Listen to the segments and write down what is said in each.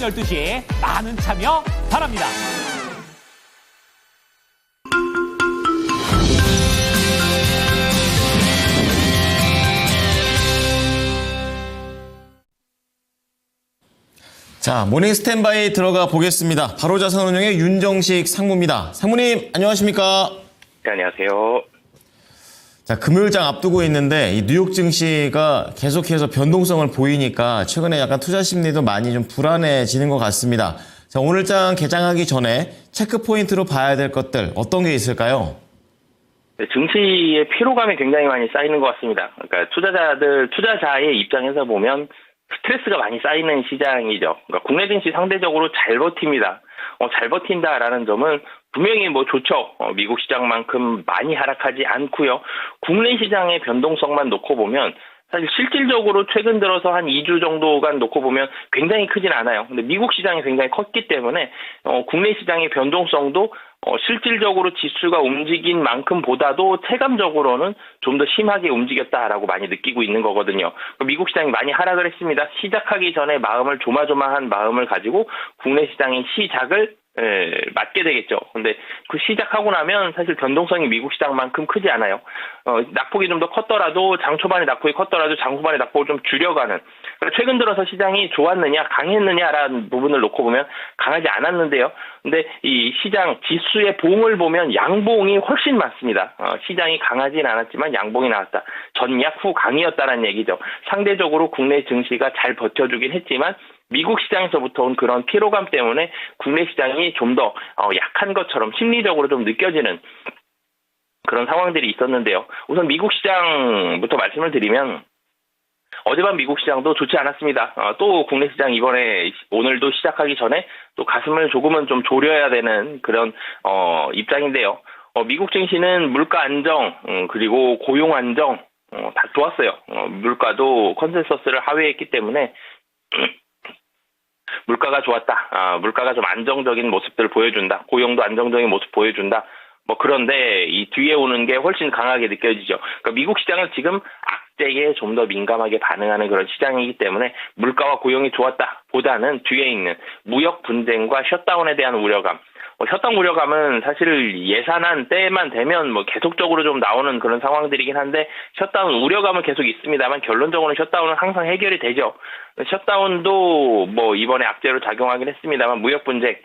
12시에 많은 참여 바랍니다. 자, 모닝 스탠바이 들어가 보겠습니다. 바로자산운용의 윤정식 상무입니다. 상무님, 안녕하십니까? 네, 안녕하세요. 자, 금요일장 앞두고 있는데 이 뉴욕 증시가 계속해서 변동성을 보이니까 최근에 약간 투자 심리도 많이 좀 불안해지는 것 같습니다. 자, 오늘장 개장하기 전에 체크 포인트로 봐야 될 것들 어떤 게 있을까요? 네, 증시의 피로감이 굉장히 많이 쌓이는 것 같습니다. 그러니까 투자자의 입장에서 보면 스트레스가 많이 쌓이는 시장이죠. 그러니까 국내 증시 상대적으로 잘 버팁니다. 잘 버틴다라는 점은 분명히 좋죠. 미국 시장만큼 많이 하락하지 않고요. 국내 시장의 변동성만 놓고 보면 사실 실질적으로 최근 들어서 한 2주 정도간 놓고 보면 굉장히 크진 않아요. 근데 미국 시장이 굉장히 컸기 때문에 국내 시장의 변동성도 실질적으로 지수가 움직인 만큼보다도 체감적으로는 좀 더 심하게 움직였다라고 많이 느끼고 있는 거거든요. 미국 시장이 많이 하락을 했습니다. 시작하기 전에 조마조마한 마음을 가지고 국내 시장의 시작을 맞게 되겠죠. 근데 그 시작하고 나면 사실 변동성이 미국 시장만큼 크지 않아요. 낙폭이 좀 더 컸더라도 장 초반에 낙폭이 컸더라도 장 후반에 낙폭을 좀 줄여가는. 그러니까 최근 들어서 시장이 좋았느냐 강했느냐라는 부분을 놓고 보면 강하지 않았는데요. 근데 이 시장 지수의 봉을 보면 양봉이 훨씬 많습니다. 시장이 강하진 않았지만 양봉이 나왔다. 전약 후 강이었다는 얘기죠. 상대적으로 국내 증시가 잘 버텨주긴 했지만 미국 시장에서부터 온 그런 피로감 때문에 국내 시장이 좀 더 약한 것처럼 심리적으로 좀 느껴지는 그런 상황들이 있었는데요. 우선 미국 시장부터 말씀을 드리면 어젯밤 미국 시장도 좋지 않았습니다. 또 국내 시장 오늘도 시작하기 전에 또 가슴을 조금은 좀 졸여야 되는 그런 입장인데요. 미국 증시는 물가 안정 그리고 고용 안정 다 좋았어요. 물가도 컨센서스를 하회했기 때문에 물가가 좋았다. 물가가 좀 안정적인 모습들을 보여준다. 고용도 안정적인 모습 보여준다. 그런데 이 뒤에 오는 게 훨씬 강하게 느껴지죠. 그러니까 미국 시장은 지금 악재에 좀 더 민감하게 반응하는 그런 시장이기 때문에 물가와 고용이 좋았다 보다는 뒤에 있는 무역 분쟁과 셧다운에 대한 우려감. 셧다운 우려감은 사실 예산안 때만 되면 계속적으로 좀 나오는 그런 상황들이긴 한데 셧다운 우려감은 계속 있습니다만 결론적으로는 셧다운은 항상 해결이 되죠. 셧다운도 이번에 악재로 작용하긴 했습니다만 무역 분쟁.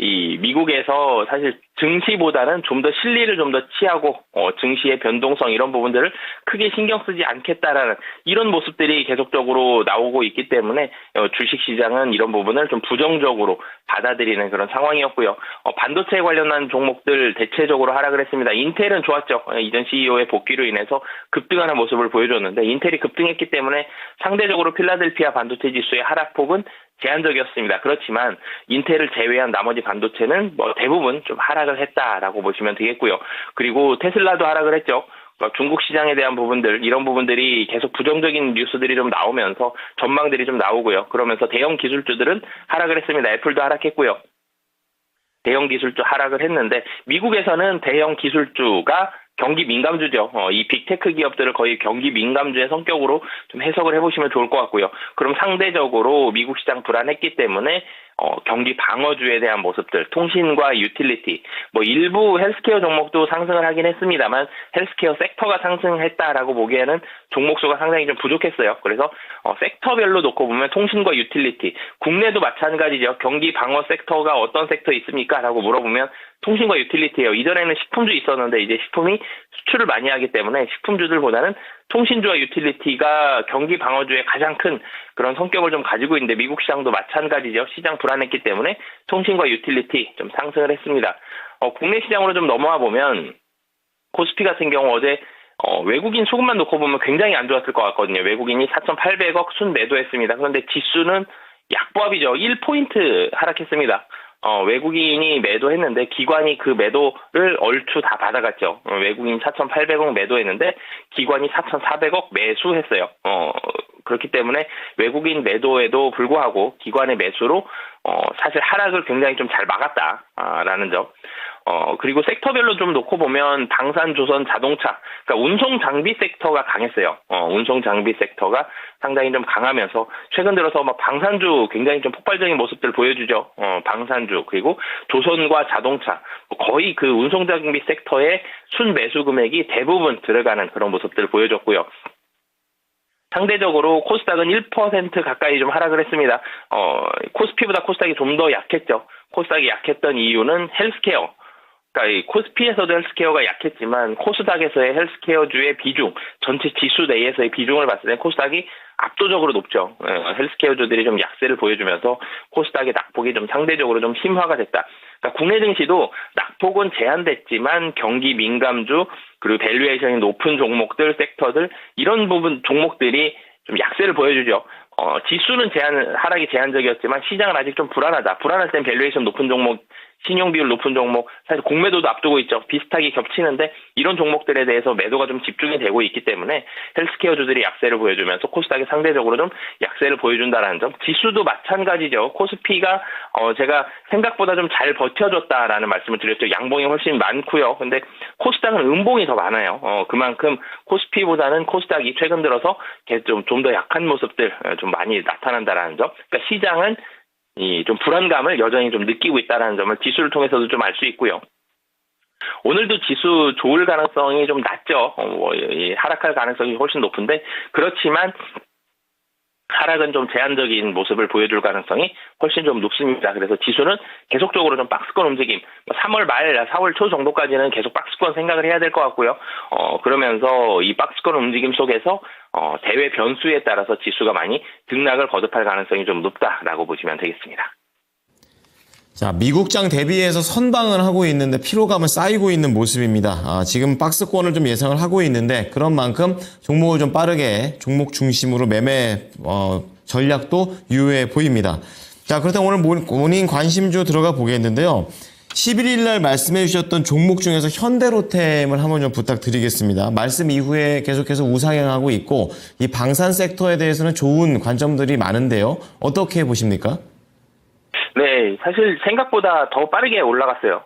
이 미국에서 사실 증시보다는 좀 더 실리를 좀 더 취하고 증시의 변동성 이런 부분들을 크게 신경 쓰지 않겠다라는 이런 모습들이 계속적으로 나오고 있기 때문에 주식시장은 이런 부분을 좀 부정적으로 받아들이는 그런 상황이었고요. 반도체에 관련한 종목들 대체적으로 하락을 했습니다. 인텔은 좋았죠. 이전 CEO의 복귀로 인해서 급등하는 모습을 보여줬는데 인텔이 급등했기 때문에 상대적으로 필라델피아 반도체 지수의 하락폭은 제한적이었습니다. 그렇지만 인텔을 제외한 나머지 반도체는 대부분 좀 하락을 했다라고 보시면 되겠고요. 그리고 테슬라도 하락을 했죠. 중국 시장에 대한 부분들, 이런 부분들이 계속 부정적인 뉴스들이 좀 나오면서 전망들이 좀 나오고요. 그러면서 대형 기술주들은 하락을 했습니다. 애플도 하락했고요. 대형 기술주 하락을 했는데 미국에서는 대형 기술주가 경기 민감주죠. 이 빅테크 기업들을 거의 경기 민감주의 성격으로 좀 해석을 해보시면 좋을 것 같고요. 그럼 상대적으로 미국 시장 불안했기 때문에 경기 방어주에 대한 모습들, 통신과 유틸리티, 일부 헬스케어 종목도 상승을 하긴 했습니다만 헬스케어 섹터가 상승했다라고 보기에는 종목 수가 상당히 좀 부족했어요. 그래서 섹터별로 놓고 보면 통신과 유틸리티, 국내도 마찬가지죠. 경기 방어 섹터가 어떤 섹터 있습니까? 라고 물어보면 통신과 유틸리티예요. 이전에는 식품주 있었는데 이제 식품이 수출을 많이 하기 때문에 식품주들보다는 통신주와 유틸리티가 경기 방어주의 가장 큰 그런 성격을 좀 가지고 있는데 미국 시장도 마찬가지죠. 시장 불안했기 때문에 통신과 유틸리티 좀 상승을 했습니다. 국내 시장으로 좀 넘어와 보면 코스피 같은 경우 어제 외국인 수급만 놓고 보면 굉장히 안 좋았을 것 같거든요. 외국인이 4,800억 순매도했습니다. 그런데 지수는 약보합이죠. 1포인트 하락했습니다. 외국인이 매도했는데 기관이 그 매도를 얼추 다 받아갔죠. 외국인 4,800억 매도했는데 기관이 4,400억 매수했어요. 그렇기 때문에 외국인 매도에도 불구하고 기관의 매수로 사실 하락을 굉장히 좀 잘 막았다라는 점. 그리고 섹터별로 좀 놓고 보면 방산, 조선, 자동차, 그러니까 운송 장비 섹터가 강했어요. 운송 장비 섹터가 상당히 좀 강하면서 최근 들어서 막 방산주 굉장히 좀 폭발적인 모습들 보여주죠. 방산주 그리고 조선과 자동차 거의 그 운송 장비 섹터의 순 매수 금액이 대부분 들어가는 그런 모습들을 보여줬고요. 상대적으로 코스닥은 1% 가까이 좀 하락을 했습니다. 코스피보다 코스닥이 좀 더 약했죠. 코스닥이 약했던 이유는 헬스케어. 그러니까 이 코스피에서도 헬스케어가 약했지만 코스닥에서의 헬스케어주의 비중, 전체 지수 내에서의 비중을 봤을 때 코스닥이 압도적으로 높죠. 헬스케어주들이 좀 약세를 보여주면서 코스닥의 낙폭이 좀 상대적으로 좀 심화가 됐다. 그러니까 국내 증시도 낙폭은 제한됐지만 경기 민감주 그리고 밸류에이션이 높은 종목들, 섹터들 이런 부분 종목들이 좀 약세를 보여주죠. 지수는 하락이 제한적이었지만 시장은 아직 좀 불안하다. 불안할 땐 밸류에이션 높은 종목, 신용 비율 높은 종목, 사실 공매도도 앞두고 있죠. 비슷하게 겹치는데 이런 종목들에 대해서 매도가 좀 집중이 되고 있기 때문에 헬스케어주들이 약세를 보여주면서 코스닥이 상대적으로 좀 약세를 보여준다라는 점. 지수도 마찬가지죠. 코스피가 제가 생각보다 좀 잘 버텨줬다라는 말씀을 드렸죠. 양봉이 훨씬 많고요. 근데 코스닥은 음봉이 더 많아요. 그만큼 코스피보다는 코스닥이 최근 들어서 좀 더 약한 모습들 좀 많이 나타난다라는 점. 그러니까 시장은 좀 불안감을 여전히 좀 느끼고 있다는 점을 지수를 통해서도 좀 알 수 있고요. 오늘도 지수 좋을 가능성이 좀 낮죠. 하락할 가능성이 훨씬 높은데 그렇지만 하락은 좀 제한적인 모습을 보여줄 가능성이 훨씬 좀 높습니다. 그래서 지수는 계속적으로 좀 박스권 움직임, 3월 말, 4월 초 정도까지는 계속 박스권 생각을 해야 될 것 같고요. 그러면서 이 박스권 움직임 속에서 대외 변수에 따라서 지수가 많이 등락을 거듭할 가능성이 좀 높다라고 보시면 되겠습니다. 자, 미국장 대비해서 선방을 하고 있는데 피로감은 쌓이고 있는 모습입니다. 지금 박스권을 좀 예상을 하고 있는데 그런 만큼 종목을 좀 빠르게 종목 중심으로 매매 전략도 유효해 보입니다. 자, 그렇다면 오늘 모닝 관심주 들어가 보겠는데요. 11일 날 말씀해 주셨던 종목 중에서 현대로템을 한번 좀 부탁드리겠습니다. 말씀 이후에 계속해서 우상향하고 있고 이 방산 섹터에 대해서는 좋은 관점들이 많은데요. 어떻게 보십니까? 네, 사실 생각보다 더 빠르게 올라갔어요.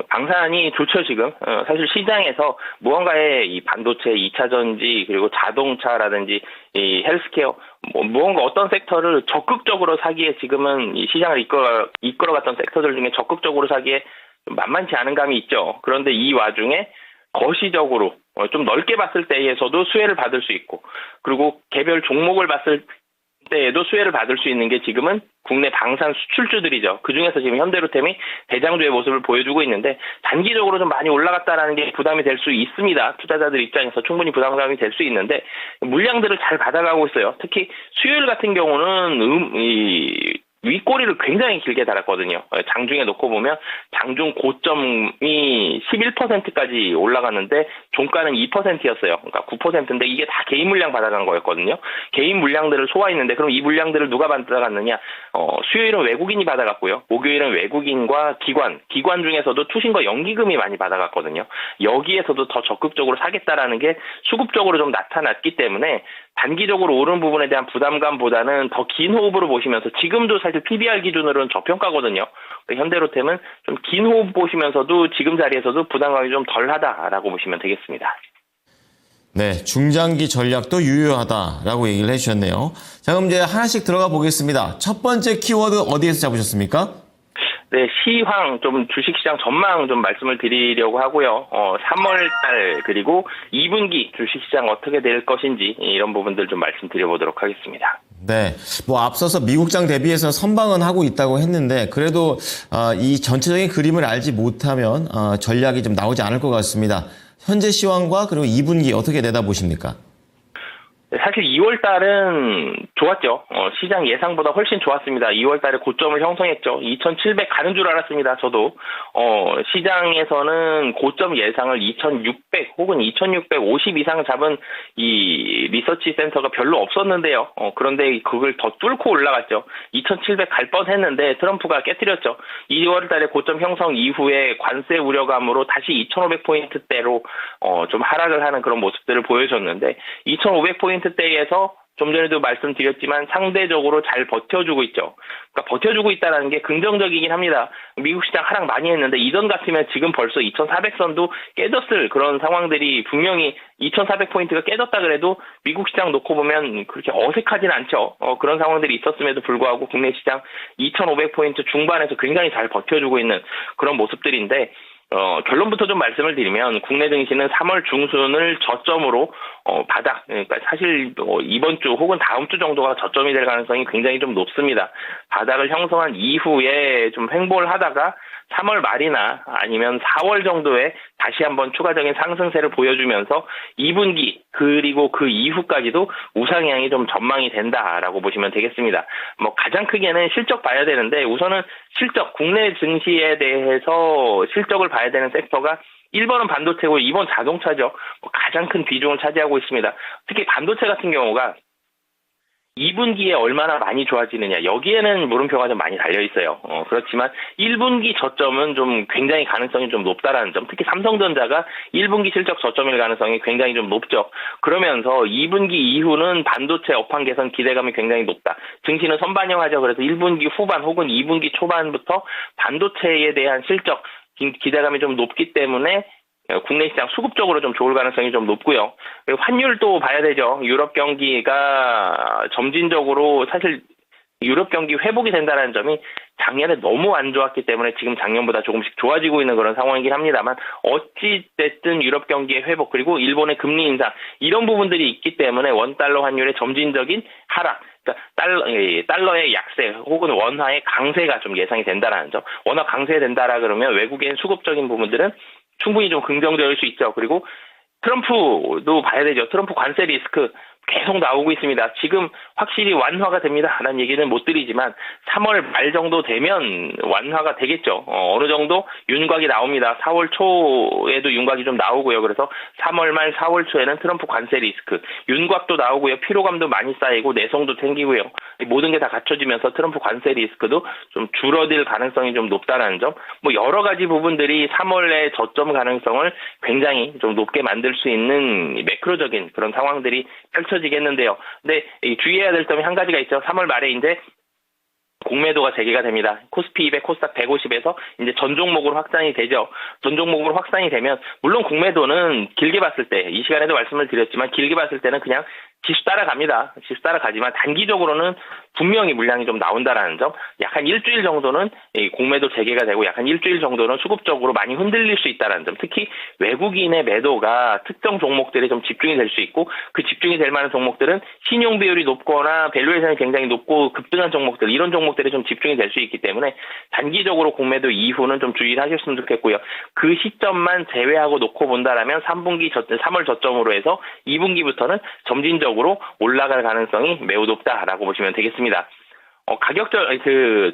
방산이 좋죠, 지금. 사실 시장에서 무언가의 이 반도체, 2차 전지, 그리고 자동차라든지 이 헬스케어, 무언가 어떤 섹터를 적극적으로 사기에 지금은 이 시장을 이끌어갔던 섹터들 중에 적극적으로 사기에 좀 만만치 않은 감이 있죠. 그런데 이 와중에 거시적으로 좀 넓게 봤을 때에서도 수혜를 받을 수 있고, 그리고 개별 종목을 봤을 때에도 수혜를 받을 수 있는 게 지금은 국내 방산 수출주들이죠. 그중에서 지금 현대로템이 대장주의 모습을 보여주고 있는데 단기적으로 좀 많이 올라갔다라는 게 부담이 될 수 있습니다. 투자자들 입장에서 충분히 부담감이 될 수 있는데 물량들을 잘 받아가고 있어요. 특히 수요일 같은 경우는 윗꼬리를 굉장히 길게 달았거든요. 장중에 놓고 보면 장중 고점이 11%까지 올라갔는데 종가는 2%였어요. 그러니까 9%인데 이게 다 개인 물량 받아간 거였거든요. 개인 물량들을 소화했는데 그럼 이 물량들을 누가 받아갔느냐? 수요일은 외국인이 받아갔고요. 목요일은 외국인과 기관 중에서도 투신과 연기금이 많이 받아갔거든요. 여기에서도 더 적극적으로 사겠다라는 게 수급적으로 좀 나타났기 때문에 단기적으로 오른 부분에 대한 부담감보다는 더 긴 호흡으로 보시면서 지금도 사실 PBR 기준으로는 저평가거든요. 현대로템은 좀 긴 호흡 보시면서도 지금 자리에서도 부담감이 좀 덜하다라고 보시면 되겠습니다. 네, 중장기 전략도 유효하다라고 얘기를 해주셨네요. 자, 그럼 이제 하나씩 들어가 보겠습니다. 첫 번째 키워드 어디에서 잡으셨습니까? 네, 시황 좀 주식시장 전망 좀 말씀을 드리려고 하고요. 3월달 그리고 2분기 주식시장 어떻게 될 것인지 이런 부분들 좀 말씀드려보도록 하겠습니다. 네, 앞서서 미국장 대비해서 선방은 하고 있다고 했는데 그래도 이 전체적인 그림을 알지 못하면 전략이 좀 나오지 않을 것 같습니다. 현재 시황과 그리고 2분기 어떻게 내다보십니까? 사실 2월 달은 좋았죠. 시장 예상보다 훨씬 좋았습니다. 2월 달에 고점을 형성했죠. 2,700 가는 줄 알았습니다. 저도. 시장에서는 고점 예상을 2,600 혹은 2,650 이상 잡은 이 리서치 센터가 별로 없었는데요. 그런데 그걸 더 뚫고 올라갔죠. 2,700 갈 뻔했는데 트럼프가 깨뜨렸죠. 2월 달에 고점 형성 이후에 관세 우려감으로 다시 2,500포인트대로 좀 하락을 하는 그런 모습들을 보여줬는데 2,500포인트 대에서 좀 전에도 말씀드렸지만 상대적으로 잘 버텨주고 있죠. 그러니까 버텨주고 있다는 게 긍정적이긴 합니다. 미국 시장 하락 많이 했는데 이전 같으면 지금 벌써 2400선도 깨졌을 그런 상황들이 분명히 2400포인트가 깨졌다 그래도 미국 시장 놓고 보면 그렇게 어색하진 않죠. 그런 상황들이 있었음에도 불구하고 국내 시장 2500포인트 중반에서 굉장히 잘 버텨주고 있는 그런 모습들인데 결론부터 좀 말씀을 드리면 국내 증시는 3월 중순을 저점으로 바닥, 그러니까 사실 이번 주 혹은 다음 주 정도가 저점이 될 가능성이 굉장히 좀 높습니다. 바닥을 형성한 이후에 좀 횡보를 하다가 3월 말이나 아니면 4월 정도에 다시 한번 추가적인 상승세를 보여주면서 2분기 그리고 그 이후까지도 우상향이 좀 전망이 된다라고 보시면 되겠습니다. 뭐 가장 크게는 실적 봐야 되는데 우선은 실적, 국내 증시에 대해서 실적을 봐야 되는 섹터가 1번은 반도체고 2번 자동차죠. 가장 큰 비중을 차지하고 있습니다. 특히 반도체 같은 경우가 2분기에 얼마나 많이 좋아지느냐 여기에는 물음표가 좀 많이 달려 있어요. 그렇지만 1분기 저점은 좀 굉장히 가능성이 좀 높다라는 점. 특히 삼성전자가 1분기 실적 저점일 가능성이 굉장히 좀 높죠. 그러면서 2분기 이후는 반도체 업황 개선 기대감이 굉장히 높다. 증시는 선반영하죠. 그래서 1분기 후반 혹은 2분기 초반부터 반도체에 대한 실적 기대감이 좀 높기 때문에 국내 시장 수급적으로 좀 좋을 가능성이 좀 높고요. 그리고 환율도 봐야 되죠. 유럽 경기가 점진적으로 사실 유럽 경기 회복이 된다는 점이 작년에 너무 안 좋았기 때문에 지금 작년보다 조금씩 좋아지고 있는 그런 상황이긴 합니다만 어찌됐든 유럽 경기의 회복 그리고 일본의 금리 인상 이런 부분들이 있기 때문에 원달러 환율의 점진적인 하락 그러니까 달러의 약세 혹은 원화의 강세가 좀 예상이 된다라는 점. 원화 강세된다라 그러면 외국인 수급적인 부분들은 충분히 좀 긍정적일 수 있죠. 그리고 트럼프도 봐야 되죠. 트럼프 관세 리스크 계속 나오고 있습니다. 지금 확실히 완화가 됩니다. 라는 얘기는 못 드리지만 3월 말 정도 되면 완화가 되겠죠. 어느 정도 윤곽이 나옵니다. 4월 초에도 윤곽이 좀 나오고요. 그래서 3월 말 4월 초에는 트럼프 관세 리스크, 윤곽도 나오고요. 피로감도 많이 쌓이고 내성도 생기고요. 모든 게 다 갖춰지면서 트럼프 관세 리스크도 좀 줄어들 가능성이 좀 높다라는 점. 뭐 여러 가지 부분들이 3월의 저점 가능성을 굉장히 좀 높게 만들 수 있는 매크로적인 그런 상황들이 펼쳐지겠는데요. 근데 주의해야 될 점이 한 가지가 있죠. 3월 말에 이제 공매도가 재개가 됩니다. 코스피 200, 코스닥 150에서 이제 전 종목으로 확산이 되죠. 전 종목으로 확산이 되면 물론 공매도는 길게 봤을 때 이 시간에도 말씀을 드렸지만 길게 봤을 때는 그냥 지수 따라갑니다. 지수 따라가지만 단기적으로는 분명히 물량이 좀 나온다라는 점. 약 한 일주일 정도는 이 공매도 재개가 되고 약 한 일주일 정도는 수급적으로 많이 흔들릴 수 있다라는 점. 특히 외국인의 매도가 특정 종목들에 좀 집중이 될 수 있고 그 집중이 될 만한 종목들은 신용 비율이 높거나 밸류에이션이 굉장히 높고 급등한 종목들 이런 종목들에 좀 집중이 될 수 있기 때문에 단기적으로 공매도 이후는 좀 주의를 하셨으면 좋겠고요. 그 시점만 제외하고 놓고 본다라면 3월 저점으로 해서 2분기부터는 점진적으로 올라갈 가능성이 매우 높다라고 보시면 되겠습니다.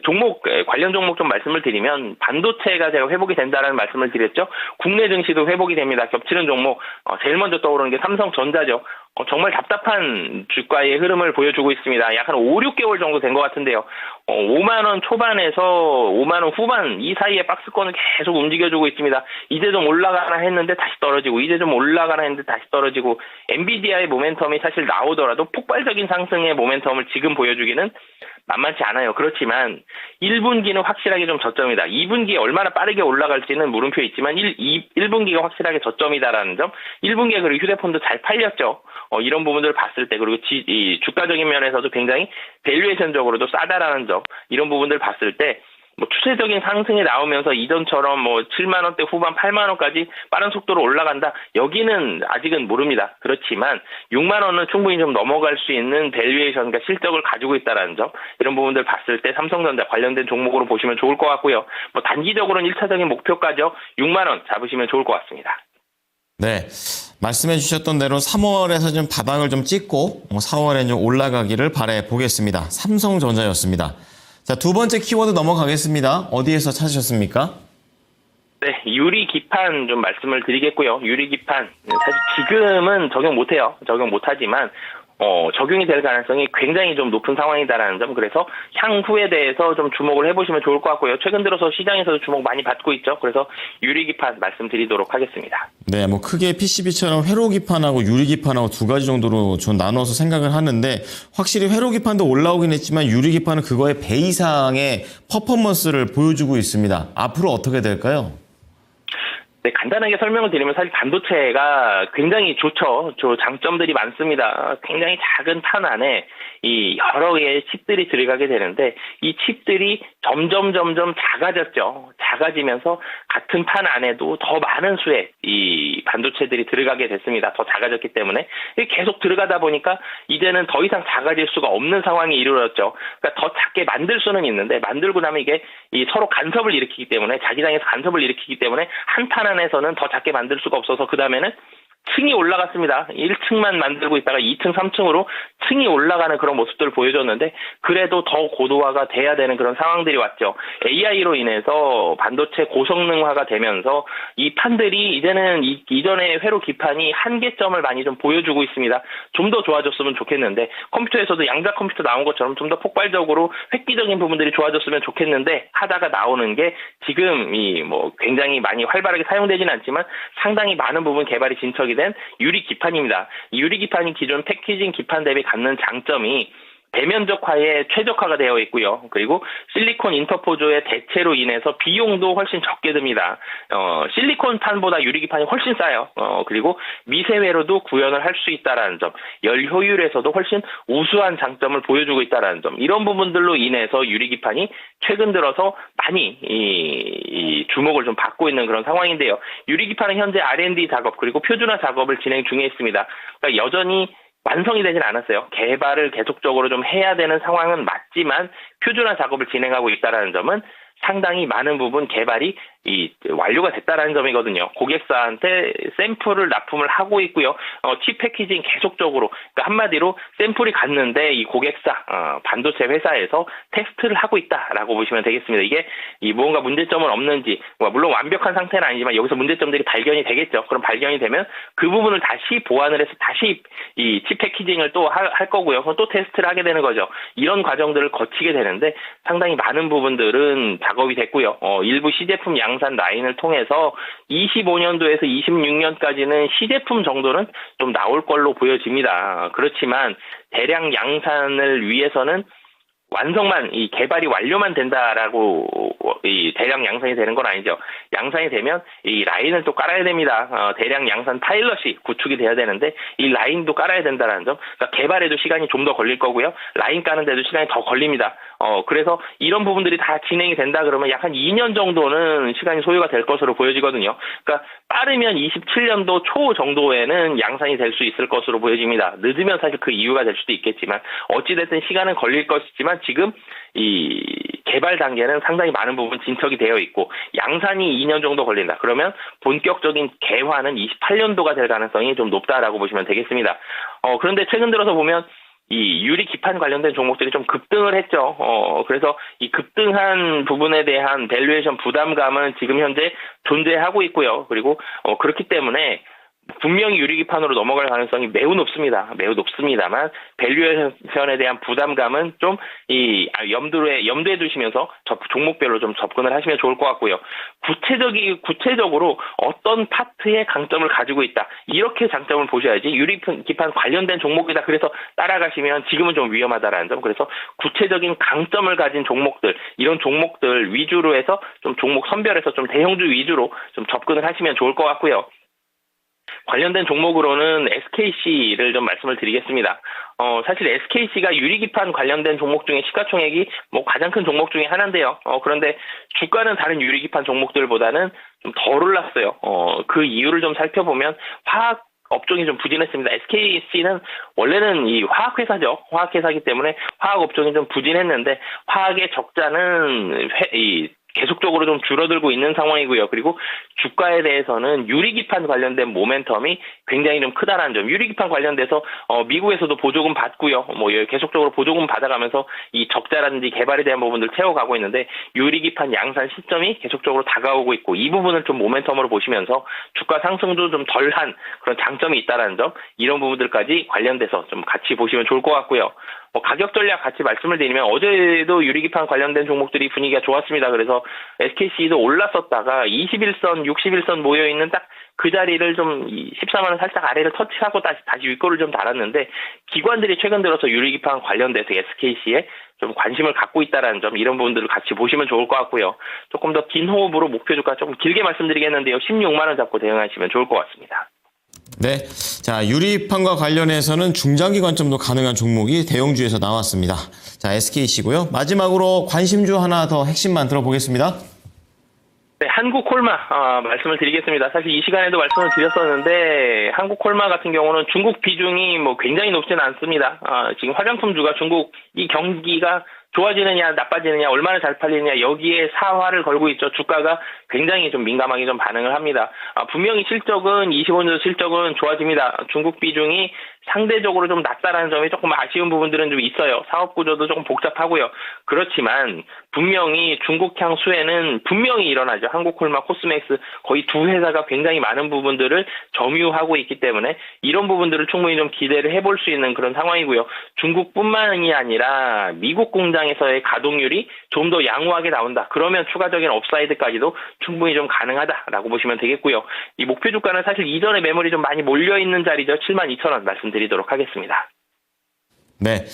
종목, 관련 종목 좀 말씀을 드리면, 반도체가 제가 회복이 된다라는 말씀을 드렸죠. 국내 증시도 회복이 됩니다. 겹치는 종목, 제일 먼저 떠오르는 게 삼성전자죠. 정말 답답한 주가의 흐름을 보여주고 있습니다. 약 한 5, 6개월 정도 된 것 같은데요. 5만원 초반에서 5만원 후반 이 사이에 박스권을 계속 움직여주고 있습니다. 이제 좀 올라가나 했는데 다시 떨어지고, 이제 좀 올라가나 했는데 다시 떨어지고, 엔비디아의 모멘텀이 사실 나오더라도 폭발적인 상승의 모멘텀을 지금 보여주기는 만만치 않아요. 그렇지만 1분기는 확실하게 좀 저점이다. 2분기에 얼마나 빠르게 올라갈지는 물음표 있지만 1분기가 확실하게 저점이다라는 점. 1분기에 그리고 휴대폰도 잘 팔렸죠. 이런 부분들을 봤을 때 그리고 이 주가적인 면에서도 굉장히 밸류에이션적으로도 싸다라는 점. 이런 부분들을 봤을 때 뭐 추세적인 상승이 나오면서 이전처럼 뭐 7만 원대 후반 8만 원까지 빠른 속도로 올라간다. 여기는 아직은 모릅니다. 그렇지만 6만 원은 충분히 좀 넘어갈 수 있는 밸류에이션, 그러니까 실적을 가지고 있다라는 점. 이런 부분들 봤을 때 삼성전자 관련된 종목으로 보시면 좋을 것 같고요. 뭐 단기적으로는 1차적인 목표가죠. 6만 원 잡으시면 좋을 것 같습니다. 네. 말씀해 주셨던 대로 3월에서 좀 바닥을 좀 찍고 4월에 좀 올라가기를 바래 보겠습니다. 삼성전자였습니다. 자, 두 번째 키워드 넘어가겠습니다. 어디에서 찾으셨습니까? 네, 유리기판 좀 말씀을 드리겠고요. 유리기판 사실 지금은 적용 못해요. 적용 못하지만 적용이 될 가능성이 굉장히 좀 높은 상황이다라는 점, 그래서 향후에 대해서 좀 주목을 해보시면 좋을 것 같고요. 최근 들어서 시장에서도 주목 많이 받고 있죠. 그래서 유리기판 말씀드리도록 하겠습니다. 네, 뭐 크게 PCB처럼 회로기판하고 유리기판하고 두 가지 정도로 전 나눠서 생각을 하는데 확실히 회로기판도 올라오긴 했지만 유리기판은 그거의 배 이상의 퍼포먼스를 보여주고 있습니다. 앞으로 어떻게 될까요? 네, 간단하게 설명을 드리면 사실 반도체가 굉장히 좋죠. 장점들이 많습니다. 굉장히 작은 판 안에 이 여러 개의 칩들이 들어가게 되는데 이 칩들이 점점 작아졌죠. 작아지면서 같은 판 안에도 더 많은 수의 이 반도체들이 들어가게 됐습니다. 더 작아졌기 때문에 계속 들어가다 보니까 이제는 더 이상 작아질 수가 없는 상황이 이루어졌죠. 그러니까 더 작게 만들 수는 있는데 만들고 나면 이게 이 서로 간섭을 일으키기 때문에 자기장에서 간섭을 일으키기 때문에 한 판 안에서는 더 작게 만들 수가 없어서 그 다음에는 층이 올라갔습니다. 1층만 만들고 있다가 2층, 3층으로 층이 올라가는 그런 모습들을 보여줬는데 그래도 더 고도화가 돼야 되는 그런 상황들이 왔죠. AI로 인해서 반도체 고성능화가 되면서 이 판들이 이제는 이전의 회로 기판이 한계점을 많이 좀 보여주고 있습니다. 좀 더 좋아졌으면 좋겠는데 컴퓨터에서도 양자 컴퓨터 나온 것처럼 좀 더 폭발적으로 획기적인 부분들이 좋아졌으면 좋겠는데 하다가 나오는 게 지금 이 뭐 굉장히 많이 활발하게 사용되지는 않지만 상당히 많은 부분 개발이 진척이 된 유리 기판입니다. 유리 기판이 기존 패키징 기판 대비 갖는 장점이 대면적화에 최적화가 되어 있고요. 그리고 실리콘 인터포저의 대체로 인해서 비용도 훨씬 적게 듭니다. 실리콘판보다 유리기판이 훨씬 싸요. 그리고 미세회로도 구현을 할 수 있다라는 점, 열 효율에서도 훨씬 우수한 장점을 보여주고 있다라는 점, 이런 부분들로 인해서 유리기판이 최근 들어서 많이 이 주목을 좀 받고 있는 그런 상황인데요. 유리기판은 현재 R&D 작업 그리고 표준화 작업을 진행 중에 있습니다. 그러니까 여전히 완성이 되진 않았어요. 개발을 계속적으로 좀 해야 되는 상황은 맞지만 표준화 작업을 진행하고 있다는 점은 상당히 많은 부분 개발이 완료가 됐다라는 점이거든요. 고객사한테 샘플을 납품을 하고 있고요. 칩 패키징 계속적으로, 그러니까 한마디로 샘플이 갔는데 이 고객사 반도체 회사에서 테스트를 하고 있다라고 보시면 되겠습니다. 이게 무언가 문제점은 없는지, 물론 완벽한 상태는 아니지만 여기서 문제점들이 발견이 되겠죠. 그럼 발견이 되면 그 부분을 다시 보완을 해서 다시 이 칩 패키징을 또 할 거고요. 그럼 또 테스트를 하게 되는 거죠. 이런 과정들을 거치게 되는데 상당히 많은 부분들은 작업이 됐고요. 일부 시제품 양산 라인을 통해서 25년도에서 26년까지는 시제품 정도는 좀 나올 걸로 보여집니다. 그렇지만 대량 양산을 위해서는 완성만, 이 개발이 완료만 된다라고 이 대량 양산이 되는 건 아니죠. 양산이 되면 이 라인을 또 깔아야 됩니다. 대량 양산 파일럿이 구축이 돼야 되는데 이 라인도 깔아야 된다는 점. 그러니까 개발에도 시간이 좀 더 걸릴 거고요. 라인 까는 데도 시간이 더 걸립니다. 그래서 이런 부분들이 다 진행이 된다 그러면 약 한 2년 정도는 시간이 소요가 될 것으로 보여지거든요. 그러니까 빠르면 27년도 초 정도에는 양산이 될 수 있을 것으로 보여집니다. 늦으면 사실 그 이유가 될 수도 있겠지만 어찌됐든 시간은 걸릴 것이지만 지금 이 개발 단계는 상당히 많은 부분 진척이 되어 있고 양산이 2년 정도 걸린다. 그러면 본격적인 개화는 28년도가 될 가능성이 좀 높다라고 보시면 되겠습니다. 그런데 최근 들어서 보면 이 유리 기판 관련된 종목들이 좀 급등을 했죠. 그래서 이 급등한 부분에 대한 밸류에이션 부담감은 지금 현재 존재하고 있고요. 그리고 그렇기 때문에 분명히 유리기판으로 넘어갈 가능성이 매우 높습니다. 매우 높습니다만 밸류에이션에 대한 부담감은 좀 염두에 두시면서 종목별로 좀 접근을 하시면 좋을 것 같고요. 구체적으로 어떤 파트의 강점을 가지고 있다. 이렇게 장점을 보셔야지 유리기판 관련된 종목이다. 그래서 따라가시면 지금은 좀 위험하다라는 점. 그래서 구체적인 강점을 가진 종목들, 이런 종목들 위주로 해서 좀 종목 선별해서 좀 대형주 위주로 좀 접근을 하시면 좋을 것 같고요. 관련된 종목으로는 SKC를 좀 말씀을 드리겠습니다. 사실 SKC가 유리기판 관련된 종목 중에 시가총액이 가장 큰 종목 중에 하나인데요. 그런데 주가는 다른 유리기판 종목들보다는 좀 덜 올랐어요. 그 이유를 좀 살펴보면 화학 업종이 좀 부진했습니다. SKC는 원래는 이 화학회사죠. 화학회사이기 때문에 화학 업종이 좀 부진했는데 화학의 적자는 계속적으로 좀 줄어들고 있는 상황이고요. 그리고 주가에 대해서는 유리기판 관련된 모멘텀이 굉장히 좀 크다라는 점. 유리기판 관련돼서 미국에서도 보조금 받고요. 뭐 계속적으로 보조금 받아가면서 이 적자라든지 개발에 대한 부분들 채워가고 있는데 유리기판 양산 시점이 계속적으로 다가오고 있고 이 부분을 좀 모멘텀으로 보시면서 주가 상승도 좀 덜한 그런 장점이 있다라는 점. 이런 부분들까지 관련돼서 좀 같이 보시면 좋을 것 같고요. 가격 전략 같이 말씀을 드리면 어제도 유리기판 관련된 종목들이 분위기가 좋았습니다. 그래서 SKC도 올랐었다가 21선, 61선 모여있는 딱 그 자리를 좀 14만 원 살짝 아래를 터치하고 다시 윗골을 좀 달았는데 기관들이 최근 들어서 유리기판 관련돼서 SKC에 좀 관심을 갖고 있다라는 점 이런 부분들을 같이 보시면 좋을 것 같고요. 조금 더 긴 호흡으로 목표 주가 조금 길게 말씀드리겠는데요. 16만 원 잡고 대응하시면 좋을 것 같습니다. 네. 자, 유리판과 관련해서는 중장기 관점도 가능한 종목이 대형주에서 나왔습니다. 자, SKC고요. 마지막으로 관심주 하나 더 핵심만 들어보겠습니다. 네, 한국콜마 말씀을 드리겠습니다. 사실 이 시간에도 말씀을 드렸었는데 한국콜마 같은 경우는 중국 비중이 뭐 굉장히 높지는 않습니다. 지금 화장품주가 중국 이 경기가 좋아지느냐 나빠지느냐 얼마나 잘 팔리느냐 여기에 사활을 걸고 있죠. 주가가 굉장히 좀 민감하게 좀 반응을 합니다. 분명히 실적은 25년 실적은 좋아집니다. 중국 비중이 상대적으로 좀 낮다라는 점이 조금 아쉬운 부분들은 좀 있어요. 사업 구조도 조금 복잡하고요. 그렇지만 분명히 중국향 수혜는 분명히 일어나죠. 한국콜마, 코스맥스 거의 두 회사가 굉장히 많은 부분들을 점유하고 있기 때문에 이런 부분들을 충분히 좀 기대를 해볼 수 있는 그런 상황이고요. 중국뿐만이 아니라 미국 공장에서의 가동률이 좀 더 양호하게 나온다. 그러면 추가적인 업사이드까지도 충분히 좀 가능하다라고 보시면 되겠고요. 이 목표 주가는 사실 이전에 매물이 좀 많이 몰려있는 자리죠. 72,000원 말씀드리도록 하겠습니다. 네.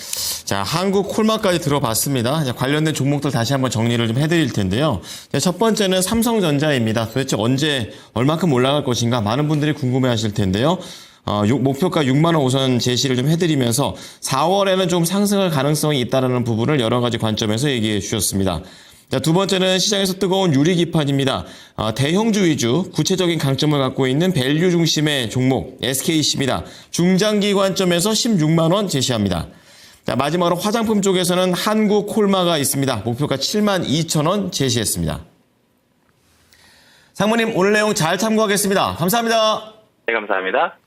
자, 한국 콜마까지 들어봤습니다. 관련된 종목들 다시 한번 정리를 좀 해드릴 텐데요. 첫 번째는 삼성전자입니다. 도대체 언제 얼마큼 올라갈 것인가 많은 분들이 궁금해 하실 텐데요. 목표가 6만 원 우선 제시를 좀 해드리면서 4월에는 좀 상승할 가능성이 있다는 부분을 여러 가지 관점에서 얘기해 주셨습니다. 자, 두 번째는 시장에서 뜨거운 유리기판입니다. 대형주 위주 구체적인 강점을 갖고 있는 밸류 중심의 종목 SKC입니다. 중장기 관점에서 16만 원 제시합니다. 자, 마지막으로 화장품 쪽에서는 한국콜마가 있습니다. 목표가 7만 2천 원 제시했습니다. 상무님 오늘 내용 잘 참고하겠습니다. 감사합니다. 네, 감사합니다.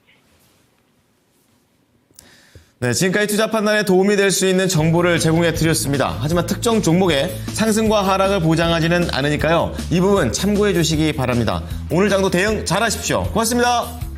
네, 지금까지 투자 판단에 도움이 될 수 있는 정보를 제공해 드렸습니다. 하지만 특정 종목의 상승과 하락을 보장하지는 않으니까요. 이 부분 참고해 주시기 바랍니다. 오늘 장도 대응 잘 하십시오. 고맙습니다.